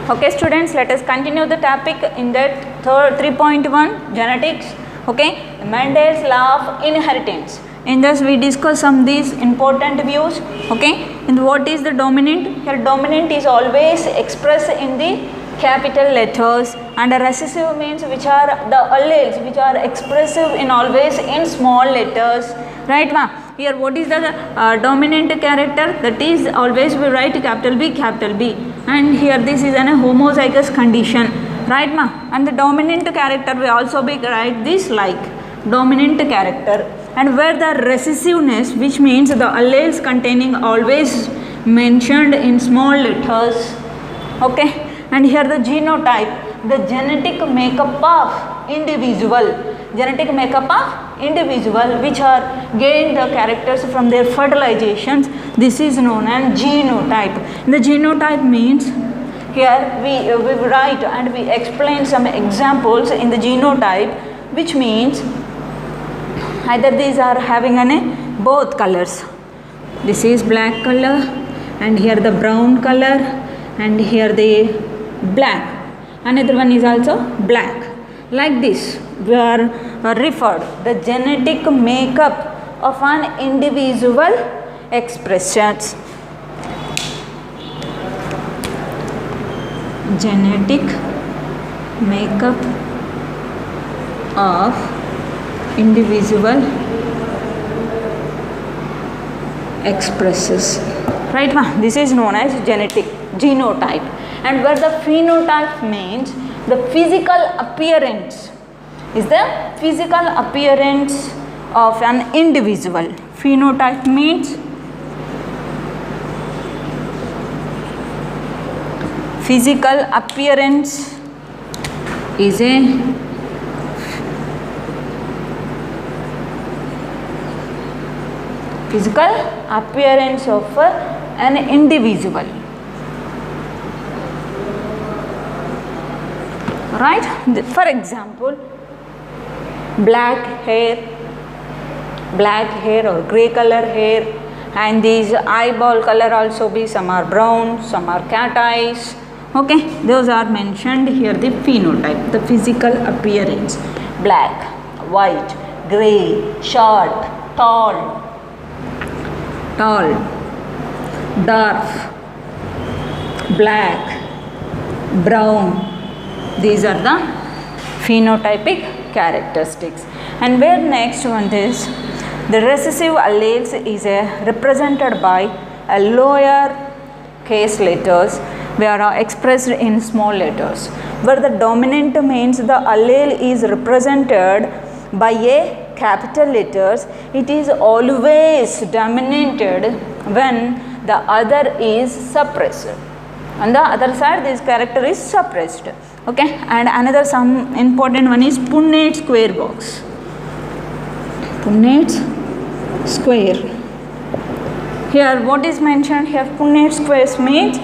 Okay students, let us continue the topic in that 3.1 genetics. Okay, Mendel's law of inheritance. In this we discuss some these important views. Okay, and what is the dominant? Here dominant is always expressed in the capital letters, and recessive means which are the alleles which are expressive in always in small letters, right ma? Here what is the dominant character? That is always we write capital B, and here this is an homozygous condition, right ma? And the dominant character we also be write this like dominant character, and where the recessiveness, which means the alleles containing always mentioned in small letters. Okay, and here the genotype, the genetic makeup of individual, which are gained the characters from their fertilizations. This is known as genotype. The genotype means here we write and we explain some examples in the genotype, which means either these are having both colors. This is black color, and here the brown color, and here the black. Another one is also black. Like this we are referred the genetic makeup of an individual expressions. Genetic makeup of individual expresses, right ma? This is known as genetic genotype. And where the phenotype means the physical appearance, is the physical appearance of an individual. Phenotype means physical appearance is a physical appearance of an individual, right? For example, black hair or grey color hair, and these eyeball color also be, some are brown, some are cat eyes. Okay, those are mentioned here, the phenotype, the physical appearance: black, white, grey, short, tall, dark, black, brown. These are the phenotypic characteristics. And where next one is the recessive alleles is represented by a lower case letters, where are expressed in small letters. Where the dominant means the allele is represented by a capital letters, it is always dominated when the other is suppressed. On the other side, this character is suppressed. Okay, and another some important one is Punnett square box. Punnett square. Here what is mentioned here? Punnett squares means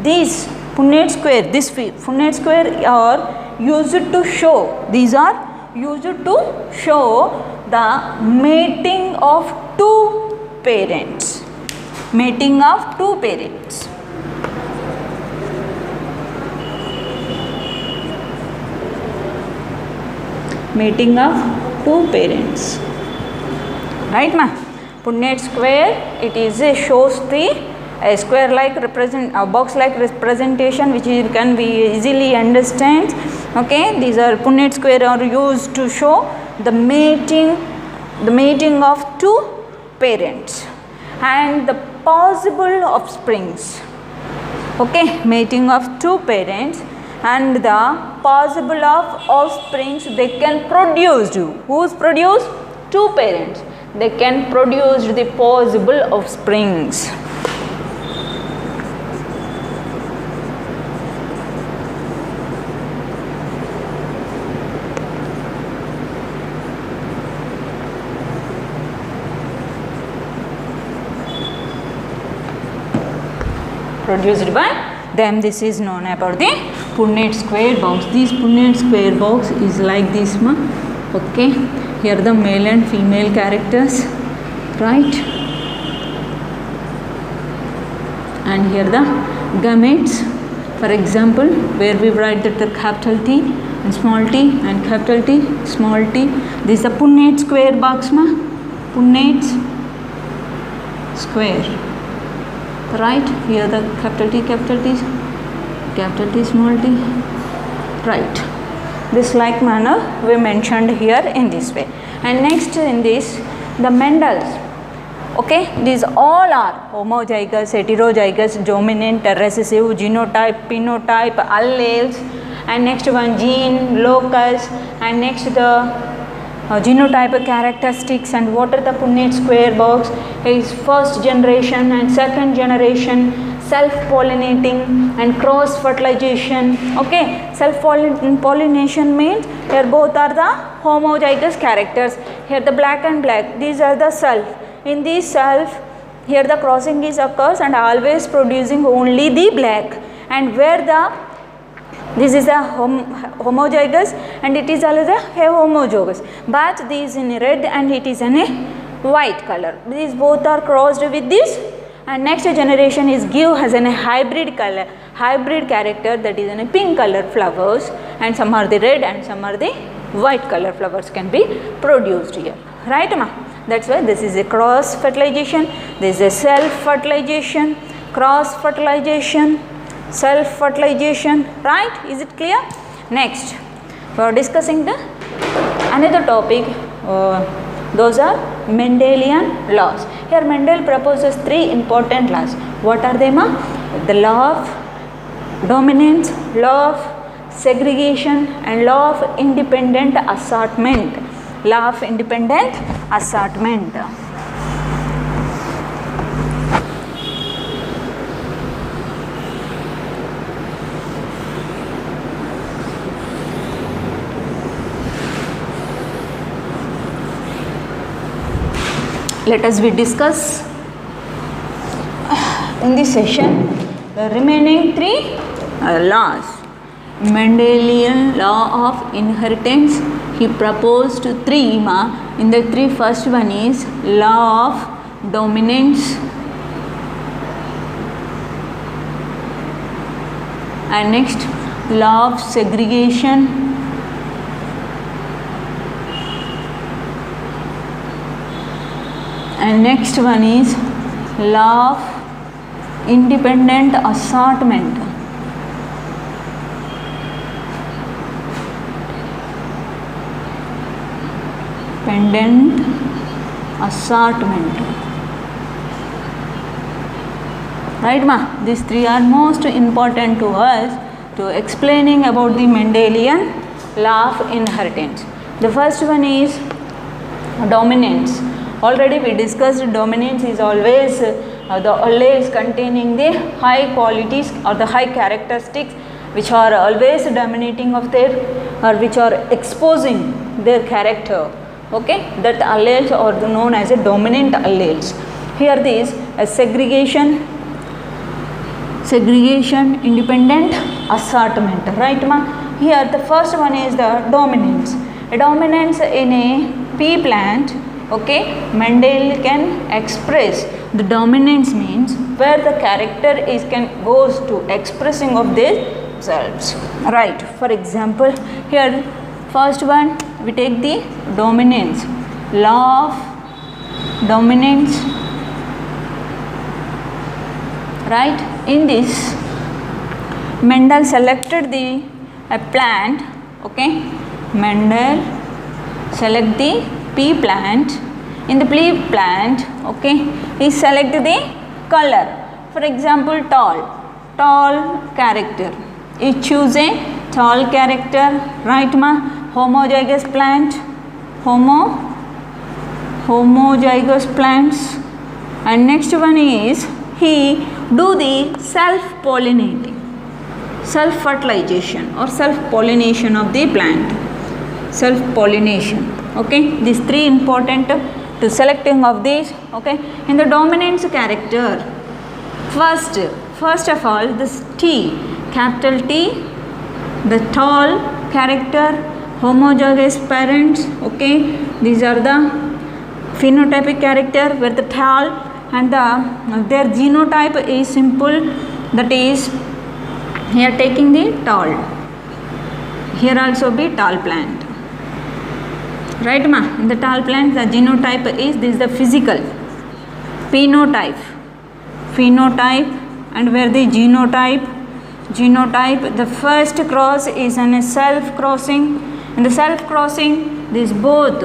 these Punnett square. This Punnett square are used to show. These are used to show the mating of two parents. Mating of two parents. Mating of two parents, right ma? Punnett square, it is shows the a square like box like representation, which can be easily understand. Okay, these are Punnett square are used to show the mating of two parents and the possible offsprings. Okay, mating of two parents and the possible of offsprings they can produce. Who's produced? Two parents. They can produce the possible offsprings. Produced by them. This is known about the Punnett square box. This Punnett square box is like this ma. Okay, here the male and female characters, right? And here the gametes For example, where we write that the capital T and small t and capital T, small t. This is the Punnett square box ma. Punnett square. Right, here the capital T, small t. Right. This like manner we mentioned here in this way. And next in this, the Mendel's. Okay, these all are homozygous, heterozygous, dominant, recessive, genotype, phenotype, alleles, and next one gene, locus, and next the genotype characteristics, and what are the Punnett square box is first generation and second generation, self-pollinating and cross-fertilization. Okay, self-pollination means here both are the homozygous characters. Here the black and black, these are the self. In this self, here the crossing is occurs and always producing only the black, and where the this is a homozygous and it is always a homozygous, but this in red and it is in a white color. These both are crossed with this, and next generation is give has a hybrid color, hybrid character, that is in a pink color flowers, and some are the red and some are the white color flowers can be produced here. Right ma? That's why this is a cross fertilization, this is a self fertilization, cross fertilization, self fertilization. Right? Is it clear? Next, we are discussing the another topic. Those are Mendelian laws. Here Mendel proposes 3 important laws. What are they ma? The law of dominance, law of segregation, and law of independent assortment. Law of independent assortment. Let us discuss in this session the remaining 3 laws. Mendelian law of inheritance, he proposed 3 ma. In the 3, first one is law of dominance, and next law of segregation, and next one is law of independent assortment. Independent assortment. Right ma? These 3 are most important to us to explaining about the Mendelian law of inheritance. The first one is dominance. Already we discussed dominance is always the alleles containing the high qualities or the high characteristics which are always dominating of their, or which are exposing their character. Okay, that alleles are known as a dominant alleles. Here this segregation, independent assortment. Right ma? Here the first one is the dominance. A dominance in a pea plant. Okay, Mendel can express the dominance means where the character is goes to expressing of themselves. Right. For example, here first one we take the dominance, law of dominance. Right. In this, Mendel selected the a plant. Okay, Mendel select the pea plant. In the pea plant, okay, he select the color. For example, tall character. He choose a tall character. Right ma? Homozygous plant, homozygous plants. And next one is he do the self-pollinating, self-fertilization or self-pollination of the plant, self-pollination. Okay, these 3 important to selecting of these. Okay, in the dominance character, first of all this T, capital T, the tall character, homozygous parents. Okay, these are the phenotypic character where the tall and their genotype is simple, that is Here taking the tall, here also be tall plant, right ma? In the tall plant the genotype is, this is the physical, phenotype, and where the genotype, the first cross is an self crossing. In the self crossing, these both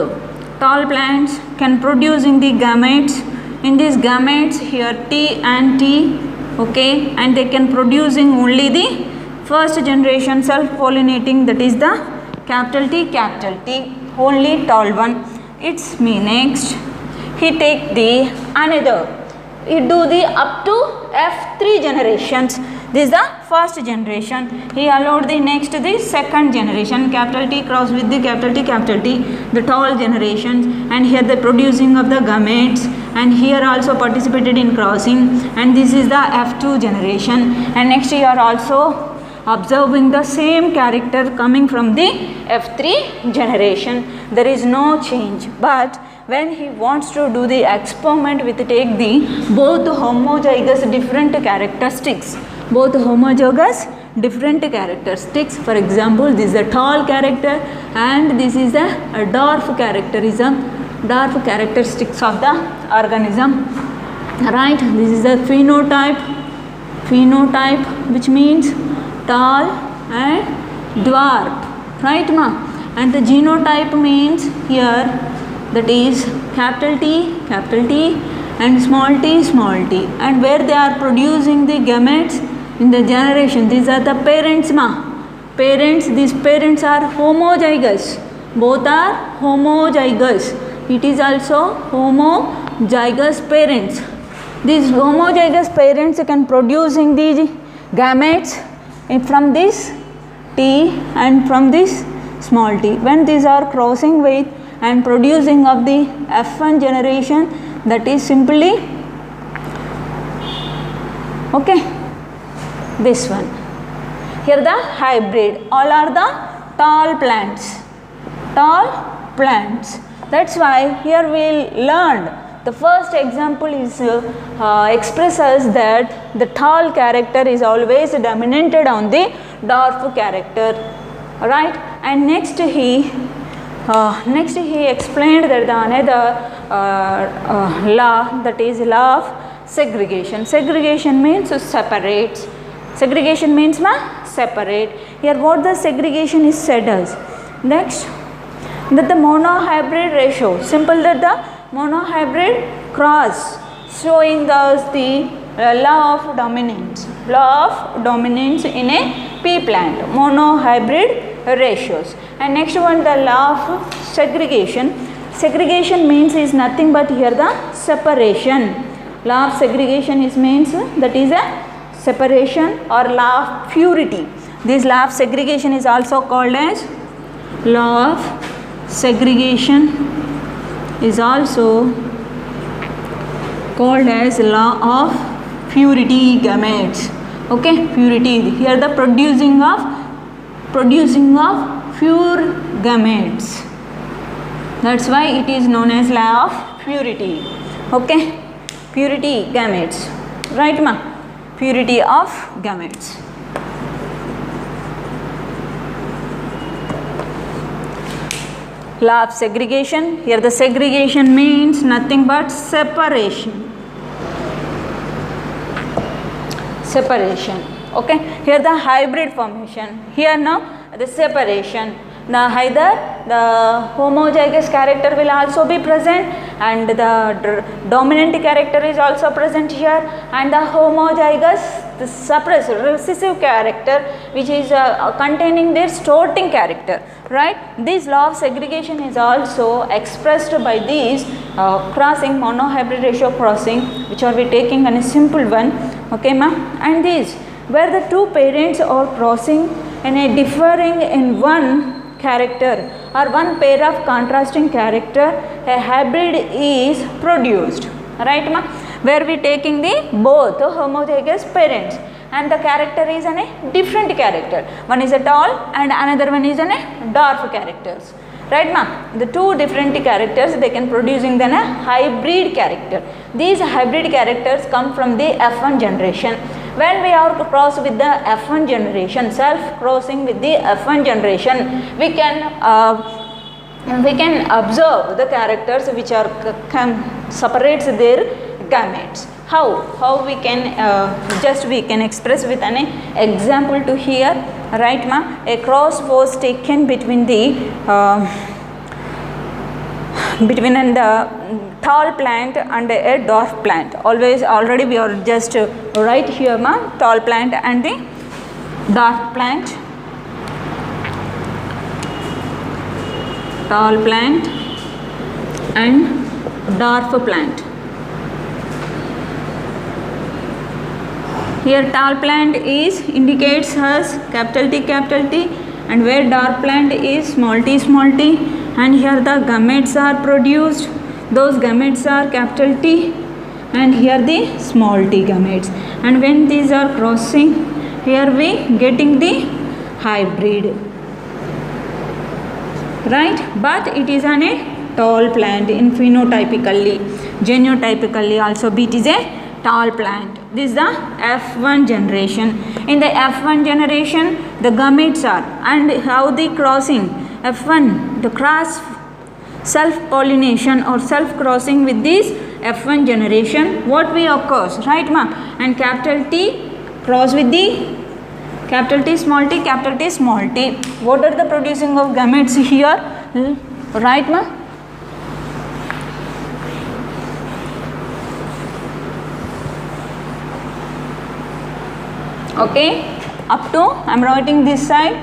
tall plants can producing the gametes. In these gametes here T and T, okay, and they can producing only the first generation self pollinating, that is the capital T, only tall one. It's me. Next he take the another, he do the up to F3 generations. This is the first generation. He allowed the next the second generation, capital T cross with the capital T, the tall generations, and here the producing of the gametes, and here also participated in crossing, and this is the F2 generation. And next you are also observing the same character coming from the F3 generation. There is no change, but when he wants to do the experiment with take the both homozygous different characteristics, for example this is a tall character and this is a dwarf characteristics of the organism, right? This is a phenotype, which means tall and dwarf, right ma? And the genotype means here, that is capital T and small t, and where they are producing the gametes in the generation, these are the parents ma. These parents are homozygous, both are homozygous. It is also homozygous parents. These homozygous parents can producing the gametes from this T and from this small t. When these are crossing with and producing of the F1 generation, that is simply, okay, this one. Here the hybrid, all are the tall plants. That's why here we learned the first example is expresses that the tall character is always dominated on the dwarf character, right? And next he explained that the another law, that is law of segregation. Segregation means separates. Segregation means separate. Here what the segregation is said as, next, that the monohybrid ratio, simple that the monohybrid cross showing us the law of dominance in a pea plant, monohybrid ratios. And next one, the law of segregation. Segregation means is nothing but here the separation. Law of segregation is means that is a separation or law of purity. This law of segregation is also called as law of segregation, is also called as law of purity gametes. Okay, purity. Here the producing of pure gametes. That's why it is known as law of purity. Okay, purity gametes, right ma? Purity of gametes. Law of segregation. Here the segregation means nothing but separation. Okay, here the hybrid formation. Here now the separation. Now either the homozygous character will also be present and the dominant character is also present here, and the homozygous, the suppressed recessive character which is containing their starting character, right? This law of segregation is also expressed by these crossing, monohybrid ratio crossing, which are we taking on a simple one, okay ma'am? And these where the two parents are crossing and a differing in one character or one pair of contrasting character, a hybrid is produced, right ma? Where we taking the both homozygous parents and the character is a different character. One is a tall and another one is a dwarf characters, right ma? The two different characters they can producing then a hybrid character. These hybrid characters come from the F1 generation. When we are crossed with the F1 generation, self crossing with the F1 generation, we can observe the characters which are separates their gametes. How we can we can express with an example to here, right ma? A cross was taken between the tall plant and a dwarf plant. Already we are just right here ma, tall plant and the dwarf plant. Tall plant and dwarf plant. Here tall plant is indicates as capital T, and where dwarf plant is small t, and here the gametes are produced. Those gametes are capital T, and here the small t gametes. And when these are crossing, here we getting the hybrid, right? But it is a tall plant in phenotypically, genotypically also it is a tall plant. This is the F1 generation. In the F1 generation, the gametes are, and how the crossing F1, the cross self-pollination or self-crossing with this F1 generation, what we occurs, right ma? And capital T cross with the capital T, small t, capital T, small t. What are the producing of gametes here, right ma? Okay, up to I am writing this side.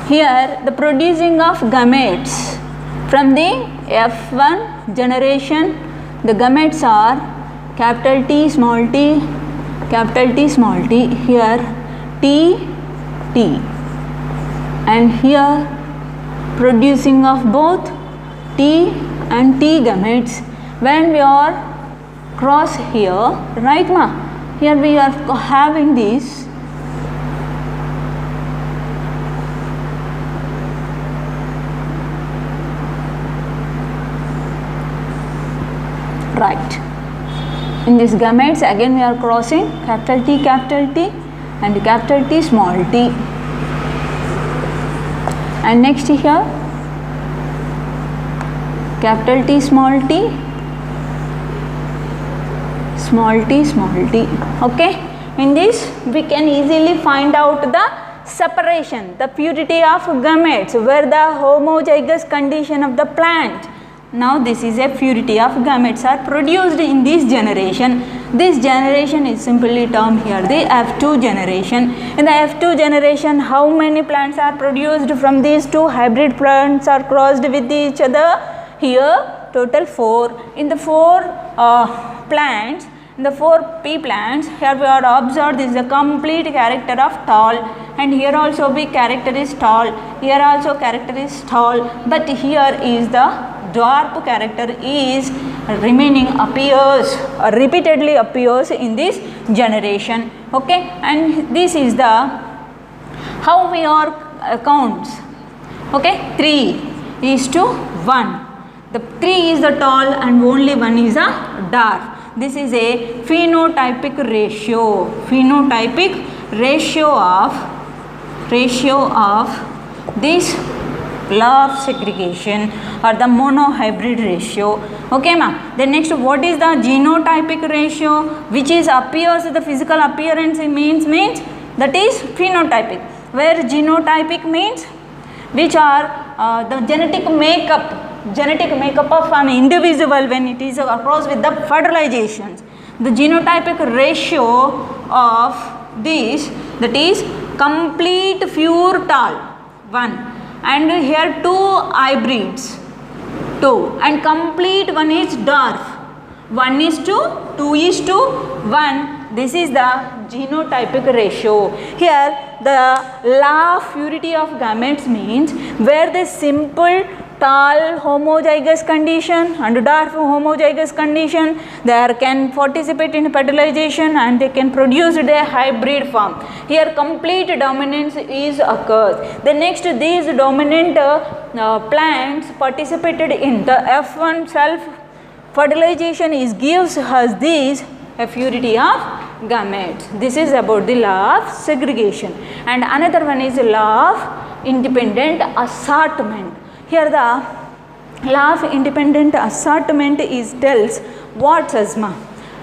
Here the producing of gametes from the F1 generation, the gametes are capital T, small t, capital T, small t. Here T, T, and here producing of both T and T gametes. When we are cross here, right ma? Here we are having this right. In this gametes again we are crossing capital T and capital T, small t. And next here capital T, small t, small t. Okay, in this we can easily find out the separation, the purity of gametes, where the homozygous condition of the plant. Now this is a purity of gametes are produced in this generation. This generation is simply termed here the F2 generation. In the F2 generation, how many plants are produced from these two hybrid plants are crossed with each other? Here total 4. In the 4 plants, in the 4 pea plants, here we are observed this is a complete character of tall, and here also be character is tall, here also character is tall, but here is the dwarf character is remaining appears repeatedly appears in this generation. Okay, and this is the how we are accounts. Okay, 3:1. The 3 is the tall and only 1 is a dwarf. This is a phenotypic ratio. Phenotypic ratio of this law of segregation or the monohybrid ratio. Okay ma'am. Then next, what is the genotypic ratio, which is appears the physical appearance means that is phenotypic, where genotypic means which are the genetic makeup of an individual when it is across with the fertilizations. The genotypic ratio of this, that is complete pure tall 1, and here 2 hybrids 2, and complete 1 is dwarf 1:2:1. This is the genotypic ratio. Here the law of purity of gametes means where the simple tall homozygous condition and dwarf homozygous condition, they can participate in fertilization and they can produce a hybrid form. Here complete dominance is occurs. The next, these dominant plants participated in the F1 self fertilization is gives us this a purity of gametes. This is about the law of segregation. And another one is the law of independent assortment. Here the law of independent assortment is tells what, Asma?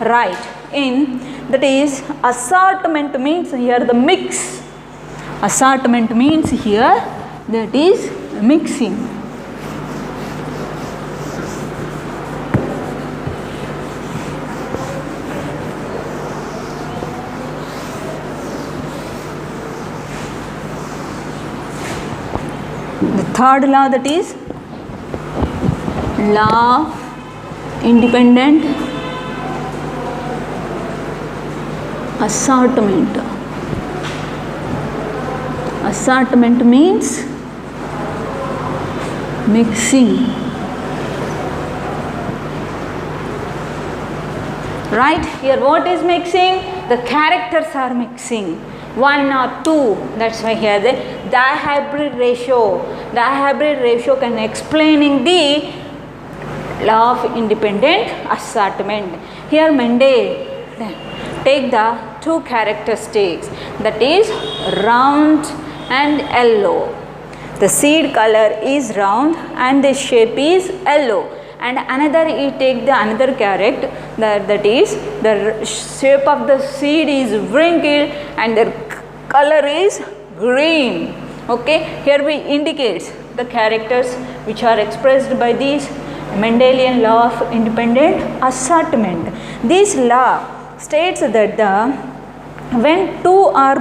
Right. In that is assortment means here the mix. Assortment means here that is mixing. The third law, that is law of independent assortment. Assortment means mixing. Right? Here what is mixing? The characters are mixing. 1 or 2. That's why here the dihybrid ratio. Dihybrid ratio can explaining the law of independent assortment. Here Mendel take the 2 characteristics, that is round and yellow. The seed color is round and the shape is yellow. And another, you take the another character, that is the shape of the seed is wrinkled and the color is green. Okay, here we indicate the characters which are expressed by this Mendelian law of independent assortment. This law states that when two or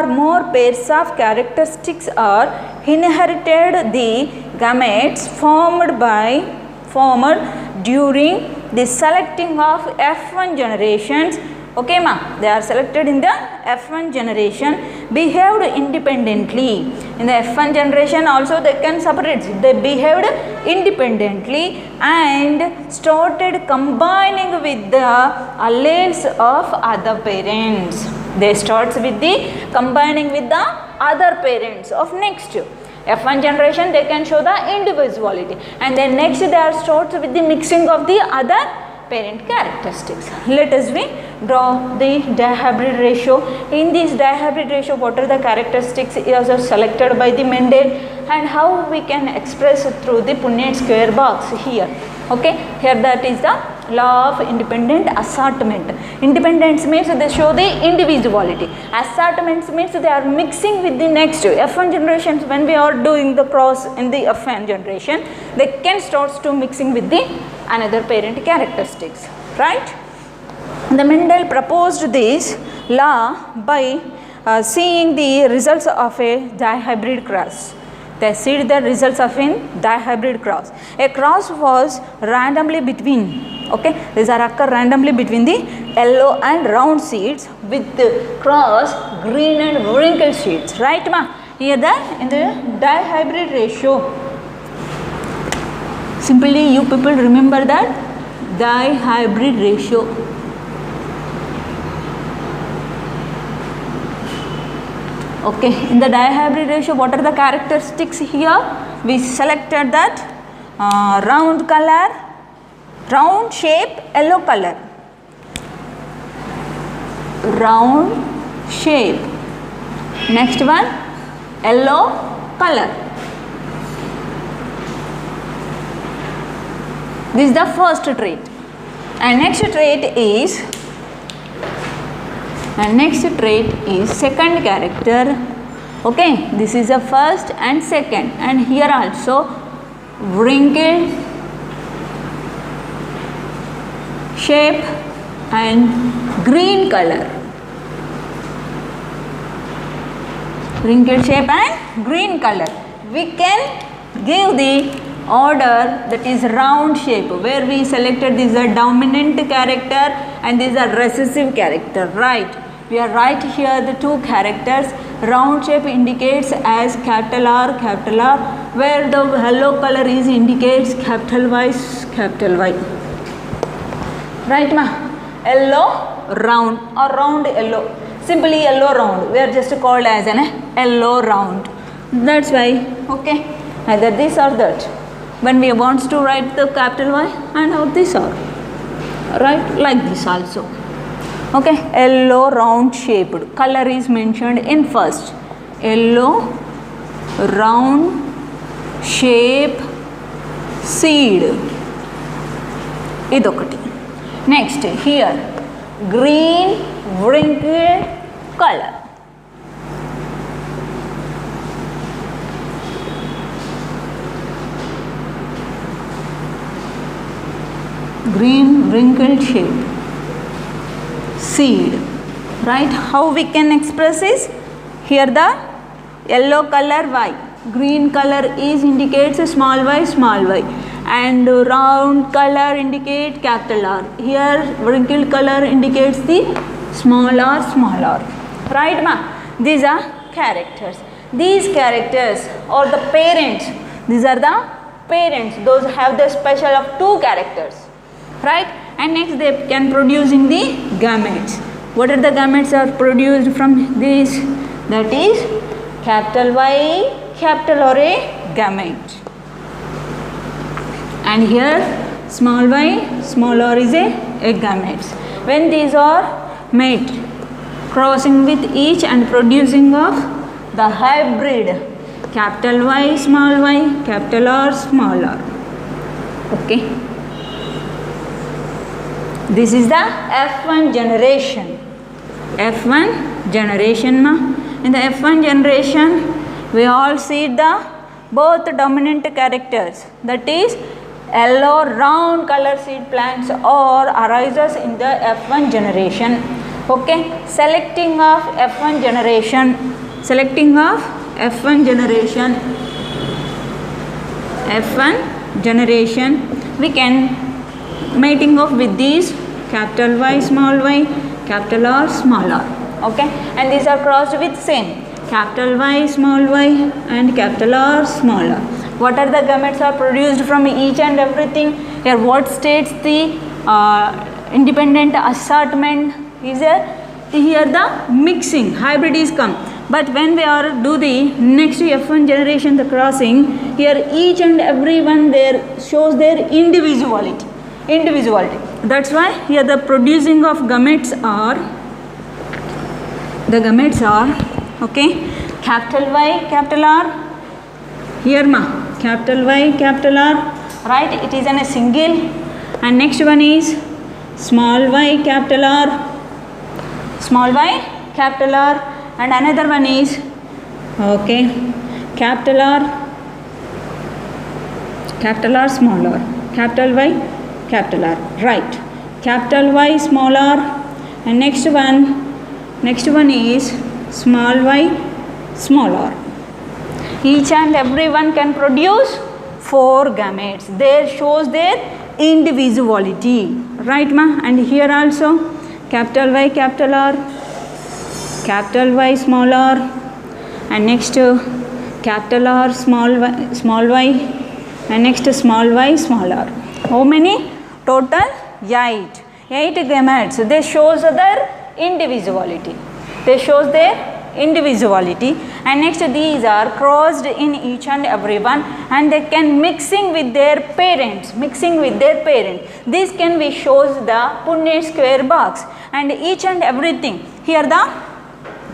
more pairs of characteristics are inherited, the gametes formed during the selecting of F1 generations, okay ma, they are selected in the F1 generation, behaved independently. In the F1 generation also they can separate, they behaved independently and started combining with the alleles of other parents. They starts with the combining with the other parents of next F1 generation, they can show the individuality, and then next they are starts with the mixing of the other parent characteristics. Let us draw the dihybrid ratio. In this dihybrid ratio, what are the characteristics are selected by the Mendel and how we can express through the Punnett square box here. Okay, here that is the law of independent assortment. Independence means they show the individuality. Assortments means they are mixing with the next F1 generations. When we are doing the cross in the F1 generation, they can start to mixing with the another parent characteristics, right? The Mendel proposed this law by seeing the results of a dihybrid cross. They see the results of a dihybrid cross. A cross was randomly between, okay, these are occur randomly between the yellow and round seeds with the cross green and wrinkled seeds, right ma? Here in the dihybrid ratio, simply you people remember that dihybrid ratio. Okay, in the dihybrid ratio, what are the characteristics here? We selected that round color, round shape, yellow color. Round shape. Next one, yellow color. This is the first trait. And next trait is second character. Okay, this is the first and second, and here also wrinkled shape and green color. Wrinkled shape and green color. We can give the order that is round shape, where we selected this is a dominant character and this is a recessive character, right? We are right here the two characters. Round shape indicates as capital R, where the yellow color is indicates capital Y, capital Y. Right ma? Yellow round or round yellow. Simply yellow round. We are just called as an yellow round. That's why, okay, either this or that. When we want to write the capital Y and how this or, right, like this also. Okay, yellow round shaped. Color is mentioned in first. Yellow round shape seed. Idokati. Next here, green wrinkled color. Green wrinkled shape seed, right? How we can express is, here the yellow color y, green color is indicates small y, and round color indicate capital R. Here wrinkled color indicates the small r, right ma? These are characters. These characters are the parents. These are the parents. Those have the special of two characters, right? And next they can producing the gametes. What are the gametes are produced from this? That is capital Y, capital R a gamete. And here small y, small r is a gametes. When these are mate, crossing with each and producing of the hybrid, capital Y, capital R, small r. Okay. This is the F1 generation. F1 generation ma. In the F1 generation, we all see the both dominant characters. That is, yellow round color seed plants or arises in the F1 generation. Okay. Selecting of F1 generation, we can mating of with these capital Y, capital R, small r. Okay, and these are crossed with same capital Y, and capital R, small r. What are the gametes are produced from each and everything? Here what states the independent assortment is there? Here the mixing, hybrid is come. But when we are do the next F1 generation, the crossing, here each and every one there shows their individuality. That's why here the producing of gametes are okay, capital Y, capital R. Here ma, capital Y, capital R, right? It is in a single. And next one is small y, capital R, and another one is okay, capital R, small r, capital Y, capital R, right? Capital Y, small r, and next one is small y, small r. Each and every one can produce 4 gametes. There shows their individuality, right ma? And here also capital Y, capital R, capital Y, small r, and next capital R, small y, and next small y, small r. How many? Total 8 gametes. They shows their individuality. And next these are crossed in each and every one, and they can mixing with their parents. This can be shows the Punnett square box, and each and everything. Here the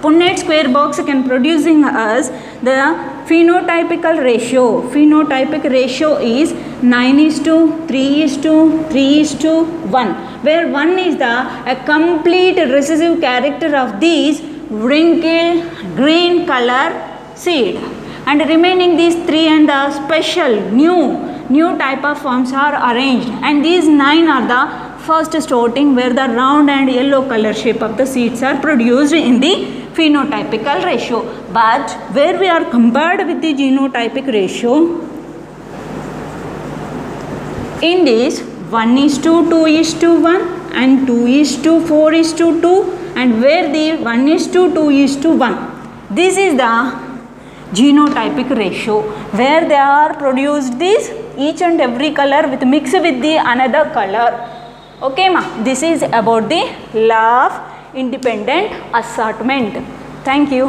Punnett square box can producing us the phenotypical ratio. Phenotypic ratio is 9:3:3:1, where 1 is the a complete recessive character of these wrinkled green color seed, and remaining these 3 and the special new type of forms are arranged, and these 9 are the first sorting, where the round and yellow color shape of the seeds are produced in the phenotypical ratio. But where we are compared with the genotypic ratio, in this 1:2:1 and 2:4:2, and where the 1:2:1, this is the genotypic ratio, where they are produced this each and every color with mix with the another color. Okay ma, this is about the law of independent assortment. Thank you.